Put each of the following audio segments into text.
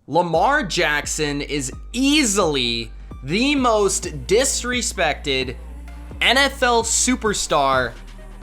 Lamar Jackson is easily the most disrespected NFL superstar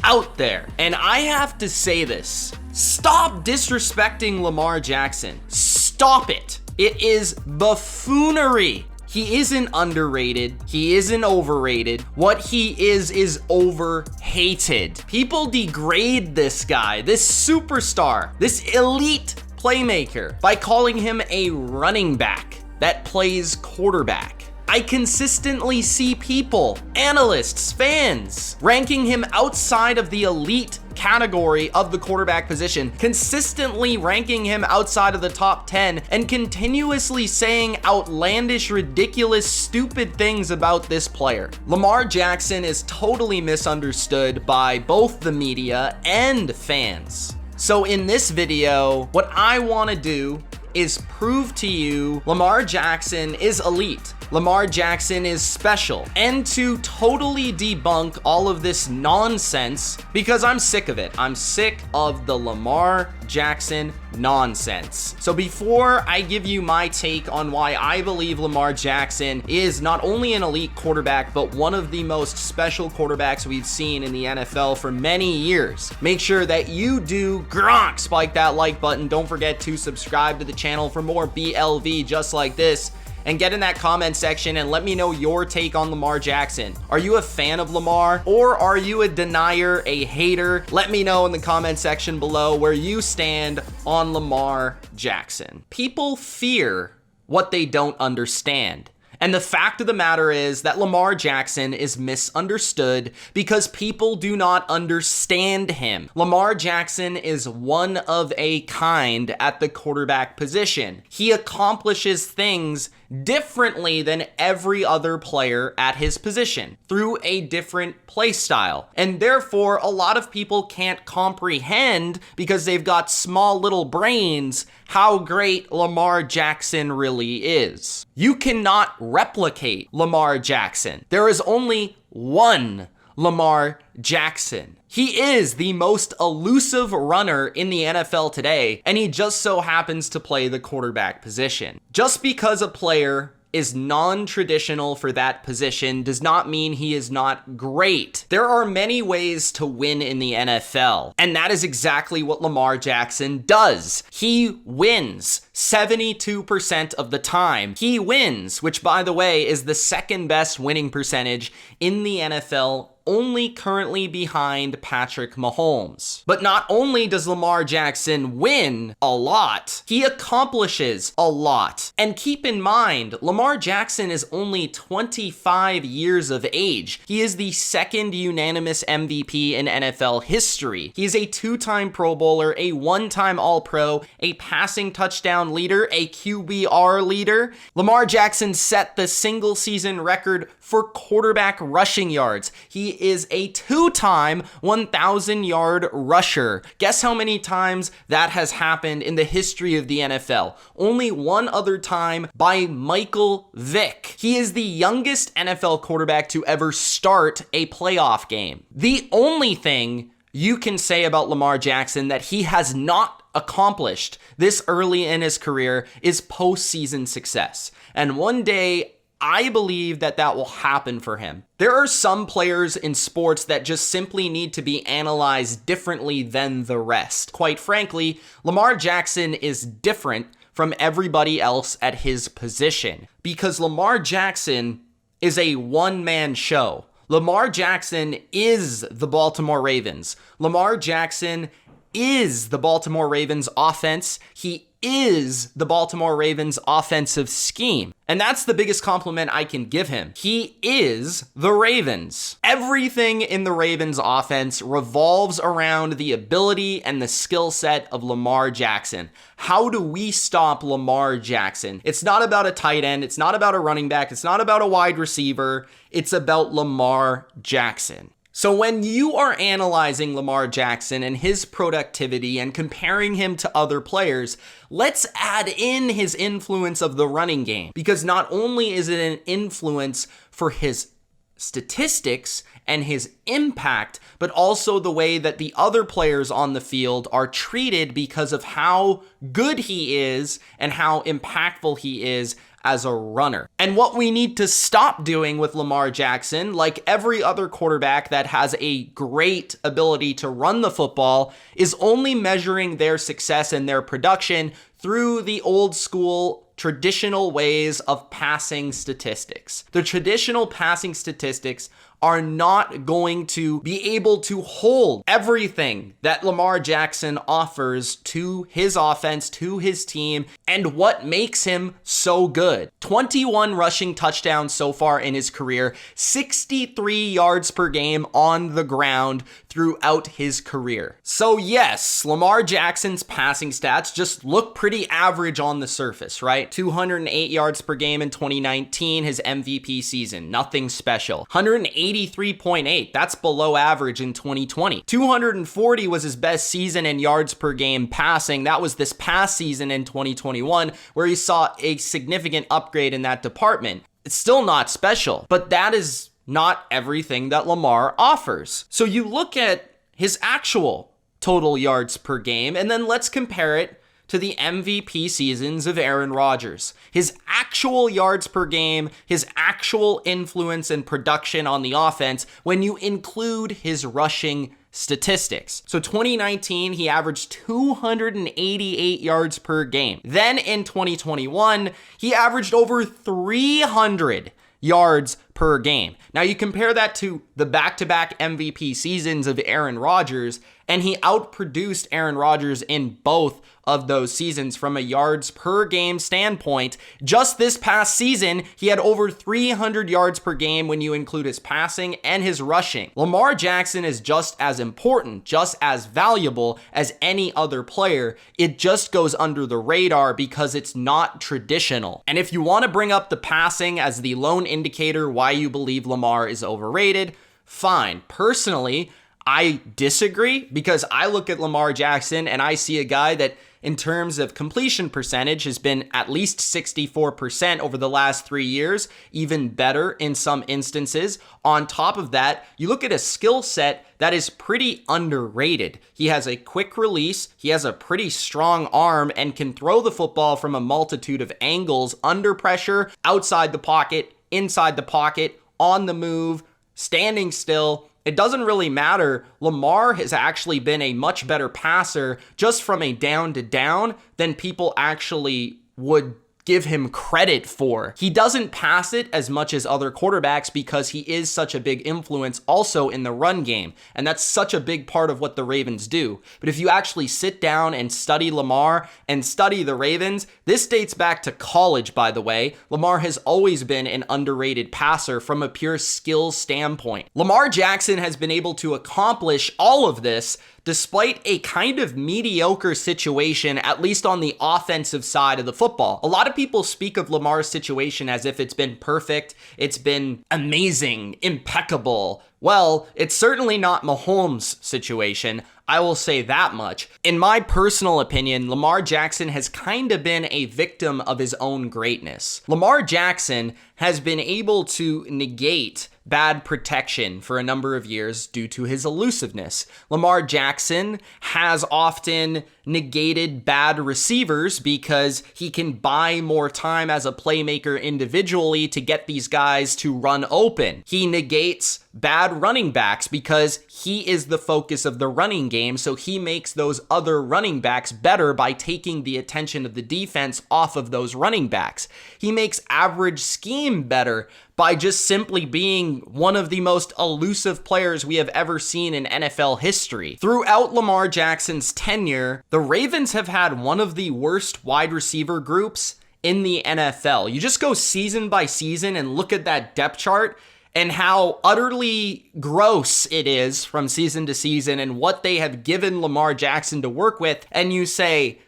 out there. And I have to say this. Stop disrespecting Lamar Jackson. Stop it. It is buffoonery. He isn't underrated. He isn't overrated. What he is overhated. People degrade this guy, this superstar, this elite playmaker by calling him a running back that plays quarterback. I consistently see people, analysts, fans, ranking him outside of the elite category of the quarterback position, consistently ranking him outside of the top 10, and continuously saying outlandish, ridiculous, stupid things about this player. Lamar Jackson is totally misunderstood by both the media and fans. So in this video, what I want to do is prove to you Lamar Jackson is elite. Lamar Jackson is special, and to totally debunk all of this nonsense, because I'm sick of it. I'm sick of the Lamar Jackson nonsense. So before I give you my take on why I believe Lamar Jackson is not only an elite quarterback, but one of the most special quarterbacks we've seen in the NFL for many years, make sure that you do spike that like button. Don't forget to subscribe to the channel for more BLV just like this. And get in that comment section and let me know your take on Lamar Jackson. Are you a fan of Lamar, or are you a denier, a hater? Let me know in the comment section below where you stand on Lamar Jackson. People fear what they don't understand. And the fact of the matter is that Lamar Jackson is misunderstood because people do not understand him. Lamar Jackson is one of a kind at the quarterback position. He accomplishes things differently than every other player at his position through a different play style. And therefore, a lot of people can't comprehend, because they've got small little brains, how great Lamar Jackson really is. You cannot replicate Lamar Jackson. There is only one Lamar Jackson. He is the most elusive runner in the NFL today, and he just so happens to play the quarterback position. Just because a player is non-traditional for that position does not mean he is not great. There are many ways to win in the NFL, and that is exactly what Lamar Jackson does. He wins 72% of the time. He wins, which by the way is the second best winning percentage in the NFL, only currently behind Patrick Mahomes. But not only does Lamar Jackson win a lot, he accomplishes a lot. And keep in mind, Lamar Jackson is only 25 years of age. He is the second unanimous MVP in NFL history. He is a two-time Pro Bowler, a one-time All-Pro, a passing touchdown leader, a QBR leader. Lamar Jackson set the single season record for quarterback rushing yards. He is a two-time 1,000-yard rusher. Guess how many times that has happened in the history of the NFL? Only one other time, by Michael Vick. He is the youngest NFL quarterback to ever start a playoff game. The only thing you can say about Lamar Jackson that he has not accomplished this early in his career is postseason success. And one day, I believe that that will happen for him. There are some players in sports that just simply need to be analyzed differently than the rest. Quite frankly, Lamar Jackson is different from everybody else at his position, because Lamar Jackson is a one-man show. Lamar Jackson is the Baltimore Ravens. Lamar Jackson is the Baltimore Ravens offense. He is the Baltimore Ravens offensive scheme. And that's the biggest compliment I can give him. He is the Ravens. Everything in the Ravens offense revolves around the ability and the skill set of Lamar Jackson. How do we stop Lamar Jackson? It's not about a tight end. It's not about a running back. It's not about a wide receiver. It's about Lamar Jackson. So when you are analyzing Lamar Jackson and his productivity and comparing him to other players, let's add in his influence of the running game. Because not only is it an influence for his statistics and his impact, but also the way that the other players on the field are treated because of how good he is and how impactful he is as a runner. And what we need to stop doing with Lamar Jackson, like every other quarterback that has a great ability to run the football, is only measuring their success and their production through the old school traditional ways of passing statistics. The traditional passing statistics are not going to be able to hold everything that Lamar Jackson offers to his offense, to his team, and what makes him so good. 21 rushing touchdowns so far in his career, 63 yards per game on the ground throughout his career. So yes, Lamar Jackson's passing stats just look pretty average on the surface, right? 208 yards per game in 2019, his MVP season, nothing special. 183.8, that's below average in 2020. 240 was his best season in yards per game passing. That was this past season in 2021, where he saw a significant upgrade in that department. It's still not special, but that is not everything that Lamar offers. So you look at his actual total yards per game, and then let's compare it to the MVP seasons of Aaron Rodgers. His actual yards per game, his actual influence and production on the offense when you include his rushing statistics. So 2019, he averaged 288 yards per game. Then in 2021, he averaged over 300 yards per game. Now you compare that to the back-to-back MVP seasons of Aaron Rodgers, and he outproduced Aaron Rodgers in both of those seasons from a yards per game standpoint. Just this past season, he had over 300 yards per game when you include his passing and his rushing. Lamar Jackson is just as important, just as valuable as any other player. It just goes under the radar because it's not traditional. And if you want to bring up the passing as the lone indicator why you believe Lamar is overrated, fine. Personally, I disagree because I look at Lamar Jackson and I see a guy that in terms of completion percentage has been at least 64% over the last 3 years, even better in some instances. On top of that, you look at a skill set that is pretty underrated. He has a quick release, he has a pretty strong arm, and can throw the football from a multitude of angles, under pressure, outside the pocket, inside the pocket, on the move, standing still. It doesn't really matter. Lamar has actually been a much better passer just from a down to down than people actually would give him credit for. He doesn't pass it as much as other quarterbacks because he is such a big influence also in the run game. And that's such a big part of what the Ravens do. But if you actually sit down and study Lamar and study the Ravens, this dates back to college, by the way. Lamar has always been an underrated passer from a pure skill standpoint. Lamar Jackson has been able to accomplish all of this despite a kind of mediocre situation, at least on the offensive side of the football. A lot of people speak of Lamar's situation as if it's been perfect, it's been amazing, impeccable. Well, it's certainly not Mahomes' situation. I will say that much. In my personal opinion, Lamar Jackson has kind of been a victim of his own greatness. Lamar Jackson has been able to negate bad protection for a number of years due to his elusiveness. Lamar Jackson has often negated bad receivers because he can buy more time as a playmaker individually to get these guys to run open. He negates bad running backs because he is the focus of the running game, so he makes those other running backs better by taking the attention of the defense off of those running backs. He makes average scheme better by just simply being one of the most elusive players we have ever seen in NFL history. Throughout Lamar Jackson's tenure, the Ravens have had one of the worst wide receiver groups in the NFL. You just go season by season and look at that depth chart and how utterly gross it is from season to season and what they have given Lamar Jackson to work with, and you say,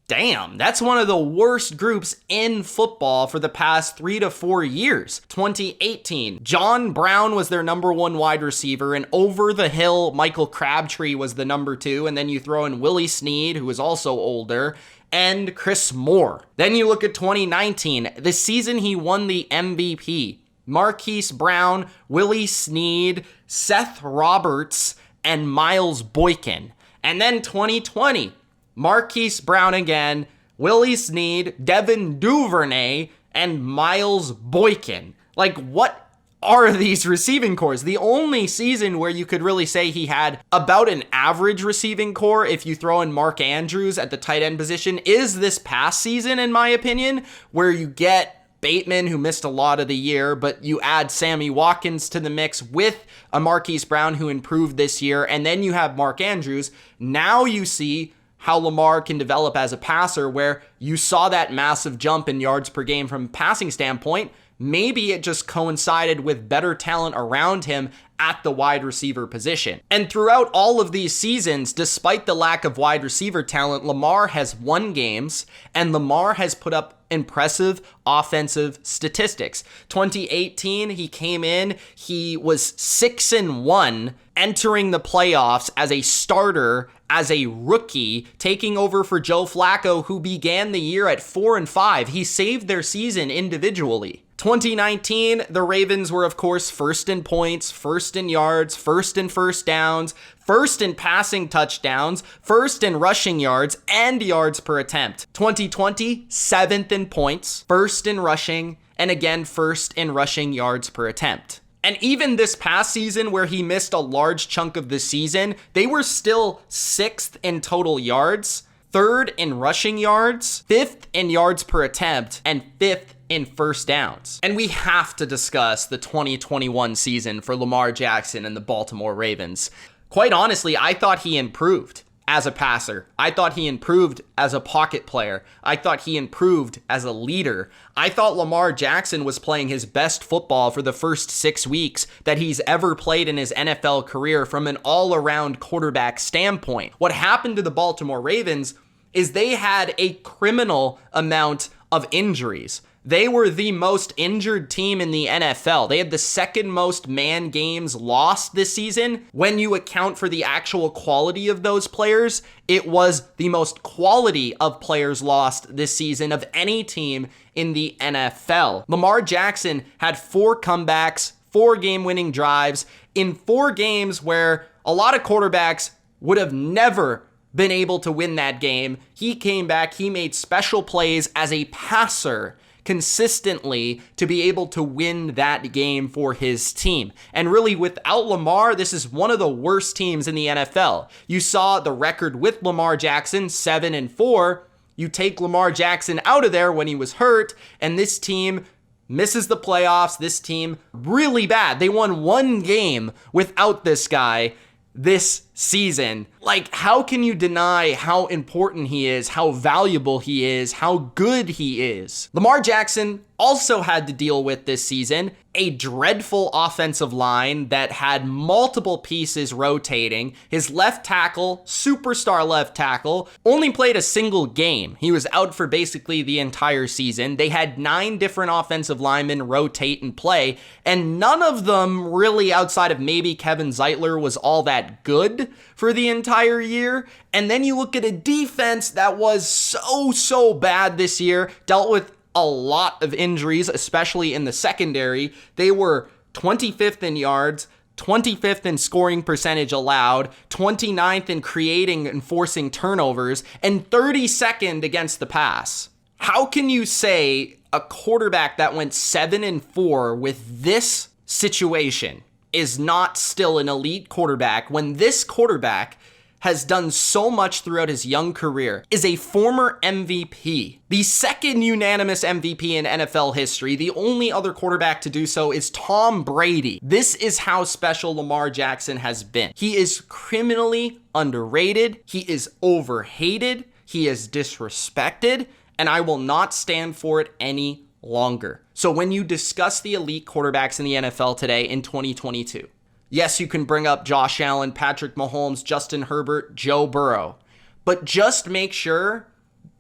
damn, that's one of the worst groups in football for the past 3 to 4 years. 2018, John Brown was their number one wide receiver, and over the hill, Michael Crabtree was the number 2, and then you throw in Willie Snead, who was also older, and Chris Moore. Then you look at 2019, the season he won the MVP. Marquise Brown, Willie Snead, Seth Roberts, and Miles Boykin. And then 2020, Marquise Brown again, Willie Snead, Devin Duvernay, and Miles Boykin. Like, what are these receiving cores? The only season where you could really say he had about an average receiving core, if you throw in Mark Andrews at the tight end position, is this past season, in my opinion, where you get Bateman, who missed a lot of the year, but you add Sammy Watkins to the mix with a Marquise Brown who improved this year, and then you have Mark Andrews. Now you see how Lamar can develop as a passer, where you saw that massive jump in yards per game from a passing standpoint. Maybe it just coincided with better talent around him at the wide receiver position. And throughout all of these seasons, despite the lack of wide receiver talent, Lamar has won games and Lamar has put up impressive offensive statistics. 2018, he came in, he was 6-1 entering the playoffs as a starter, as a rookie, taking over for Joe Flacco, who began the year at 4-5. He saved their season individually. 2019, the Ravens were, of course, first in points, first in yards, first in first downs, first in passing touchdowns, first in rushing yards, and yards per attempt. 2020, seventh in points, first in rushing, and again, first in rushing yards per attempt. And even this past season, where he missed a large chunk of the season, they were still sixth in total yards, third in rushing yards, fifth in yards per attempt, and fifth in first downs. And we have to discuss the 2021 season for Lamar Jackson and the Baltimore Ravens. Quite honestly, I thought he improved as a passer. I thought he improved as a pocket player. I thought he improved as a leader. I thought Lamar Jackson was playing his best football for the first 6 weeks that he's ever played in his NFL career from an all-around quarterback standpoint. What happened to the Baltimore Ravens is they had a criminal amount of injuries. They were the most injured team in the NFL. They had the second most man games lost this season. When you account for the actual quality of those players, it was the most quality of players lost this season of any team in the NFL. Lamar Jackson had 4 comebacks, 4 game-winning drives in 4 games where a lot of quarterbacks would have never been able to win that game. He came back, he made special plays as a passer consistently to be able to win that game for his team. And really, without Lamar, this is one of the worst teams in the NFL. You saw the record with Lamar Jackson, 7-4. You take Lamar Jackson out of there when he was hurt, and this team misses the playoffs. This team really bad. They won 1 game without this guy this season. Like, how can you deny how important he is, how valuable he is, how good he is? Lamar Jackson also had to deal with this season a dreadful offensive line that had multiple pieces rotating. His left tackle, superstar left tackle, only played a single game. He was out for basically the entire season. They had 9 different offensive linemen rotate and play, and none of them really, outside of maybe Kevin Zeitler, was all that good for the entire year. And then you look at a defense that was so bad this year, dealt with a lot of injuries, especially in the secondary. They were 25th in yards, 25th in scoring percentage allowed, 29th in creating and forcing turnovers, and 32nd against the pass. How can you say a quarterback that went 7-4 with this situation is not still an elite quarterback when this quarterback has done so much throughout his young career, is a former MVP, the second unanimous MVP in NFL history? The only other quarterback to do so is Tom Brady. This is how special Lamar Jackson has been. He is criminally underrated. He is overhated. He is disrespected, and I will not stand for it any longer. So when you discuss the elite quarterbacks in the NFL today in 2022, yes, you can bring up Josh Allen, Patrick Mahomes, Justin Herbert, Joe Burrow, but just make sure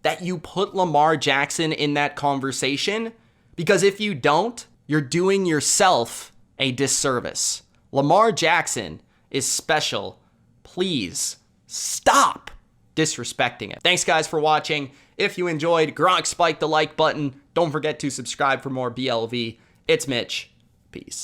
that you put Lamar Jackson in that conversation, because if you don't, you're doing yourself a disservice. Lamar Jackson is special. Please stop disrespecting it. Thanks, guys, for watching. If you enjoyed, Gronk spike the like button. Don't forget to subscribe for more BLV. It's Mitch. Peace.